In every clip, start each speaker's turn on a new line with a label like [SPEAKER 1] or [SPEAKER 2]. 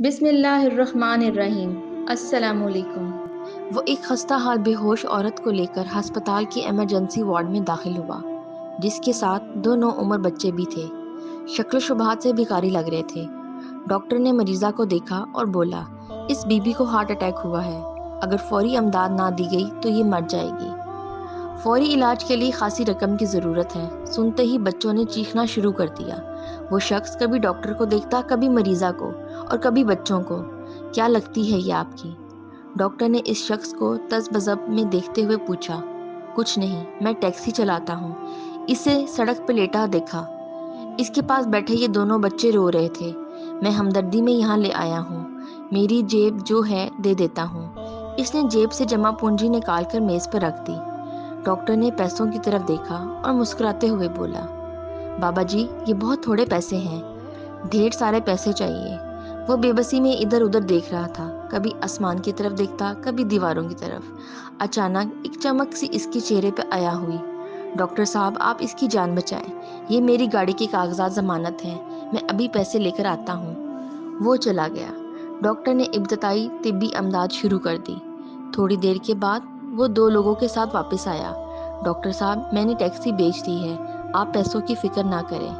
[SPEAKER 1] بسم اللہ الرحمن الرحیم۔ السلام علیکم۔
[SPEAKER 2] وہ ایک خستہ حال بے ہوش عورت کو لے کر ہسپتال کی ایمرجنسی وارڈ میں داخل ہوا، جس کے ساتھ دو نوعمر بچے بھی تھے۔ شکل و شباہت سے بھکاری لگ رہے تھے۔ ڈاکٹر نے مریضہ کو دیکھا اور بولا، اس بی بی کو ہارٹ اٹیک ہوا ہے، اگر فوری امداد نہ دی گئی تو یہ مر جائے گی۔ فوری علاج کے لیے خاصی رقم کی ضرورت ہے۔ سنتے ہی بچوں نے چیخنا شروع کر دیا۔ وہ شخص کبھی ڈاکٹر کو دیکھتا، کبھی مریضہ کو اور کبھی بچوں کو۔ کیا لگتی ہے یہ آپ کی؟ ڈاکٹر نے اس شخص کو تذبذب میں دیکھتے ہوئے پوچھا۔ کچھ نہیں، میں ٹیکسی چلاتا ہوں۔ اسے سڑک پہ لیٹا دیکھا۔ اس کے پاس بیٹھے یہ دونوں بچے رو رہے تھے۔ میں ہمدردی میں یہاں لے آیا ہوں۔ میری جیب جو ہے دے دیتا ہوں۔ اس نے جیب سے جمع پونجی نکال کر میز پر رکھ دی۔ ڈاکٹر نے پیسوں کی طرف دیکھا اور مسکراتے ہوئے بولا، بابا جی یہ بہت تھوڑے پیسے ہیں، ڈھیر سارے پیسے چاہیے۔ وہ بے بسی میں ادھر ادھر دیکھ رہا تھا، کبھی آسمان کی طرف دیکھتا، کبھی دیواروں کی طرف۔ اچانک ایک چمک سی اس کے چہرے پہ عیا ہوئی۔ ڈاکٹر صاحب آپ اس کی جان بچائیں، یہ میری گاڑی کے کاغذات ضمانت ہیں، میں ابھی پیسے لے کر آتا ہوں۔ وہ چلا گیا۔ ڈاکٹر نے ابتدائی طبی امداد شروع کر دی۔ تھوڑی دیر کے بعد وہ دو لوگوں کے ساتھ واپس آیا۔ ڈاکٹر صاحب میں نے ٹیکسی بیچ دی ہے، آپ پیسوں کی فکر نہ کریں۔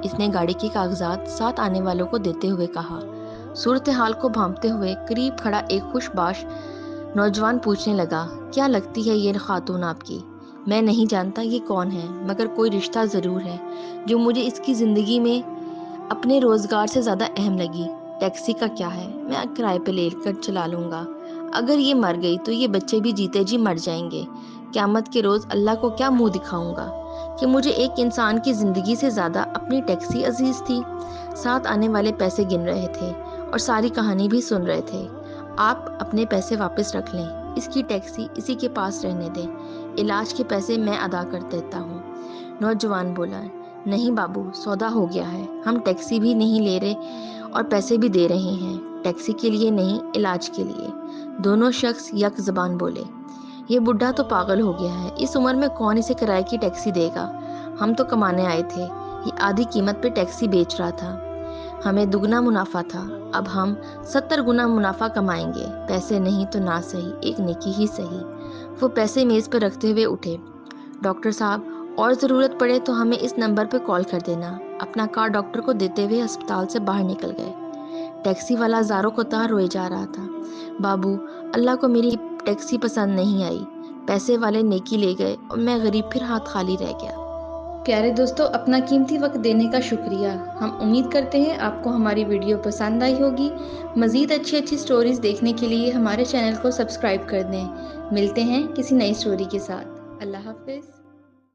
[SPEAKER 2] اس نے گاڑی کے کاغذات ساتھ آنے والوں کو دیتے ہوئے کہا۔ صورتحال کو بھانپتے ہوئے قریب کھڑا ایک خوش باش نوجوان پوچھنے لگا، کیا لگتی ہے یہ خاتون آپ کی؟ میں نہیں جانتا یہ کون ہے، مگر کوئی رشتہ ضرور ہے جو مجھے اس کی زندگی میں اپنے روزگار سے زیادہ اہم لگی۔ ٹیکسی کا کیا ہے، میں کرائے پہ لے کر چلا لوں گا۔ اگر یہ مر گئی تو یہ بچے بھی جیتے جی مر جائیں گے۔ قیامت کے روز اللہ کو کیا منہ دکھاؤں گا کہ مجھے ایک انسان کی زندگی سے زیادہ اپنی ٹیکسی عزیز تھی۔ ساتھ آنے والے پیسے گن رہے تھے اور ساری کہانی بھی سن رہے تھے۔ آپ اپنے پیسے واپس رکھ لیں، اس کی ٹیکسی اسی کے پاس رہنے دیں، علاج کے پیسے میں ادا کر دیتا ہوں۔ نوجوان بولا، نہیں بابو، سودا ہو گیا ہے، ہم ٹیکسی بھی نہیں لے رہے اور پیسے بھی دے رہے ہیں، ٹیکسی کے لیے نہیں، علاج کے لیے۔ دونوں شخص یک زبان بولے، یہ بڈھا تو پاگل ہو گیا ہے، اس عمر میں کون اسے کرائے کی ٹیکسی دے گا؟ ہم تو کمانے آئے تھے، یہ آدھی قیمت پہ ٹیکسی بیچ رہا تھا، ہمیں دگنا منافع تھا، اب ہم 70 گنا منافع کمائیں گے، پیسے نہیں تو نہ صحیح، ایک نیکی ہی صحیح۔ وہ پیسے میز پر رکھتے ہوئے اٹھے۔ ڈاکٹر صاحب اور ضرورت پڑے تو ہمیں اس نمبر پہ کال کر دینا۔ اپنا کارڈ ڈاکٹر کو دیتے ہوئے ہسپتال سے باہر نکل گئے۔ ٹیکسی والا زاروں کو تار روئے جا رہا تھا، بابو اللہ کو میری ٹیکسی پسند نہیں آئی، پیسے والے نیکی لے گئے اور میں غریب پھر ہاتھ خالی رہ گیا۔
[SPEAKER 1] پیارے دوستو، اپنا قیمتی وقت دینے کا شکریہ۔ ہم امید کرتے ہیں آپ کو ہماری ویڈیو پسند آئی ہوگی۔ مزید اچھی سٹوریز دیکھنے کے لیے ہمارے چینل کو سبسکرائب کر دیں۔ ملتے ہیں کسی نئی سٹوری کے ساتھ۔ اللہ حافظ۔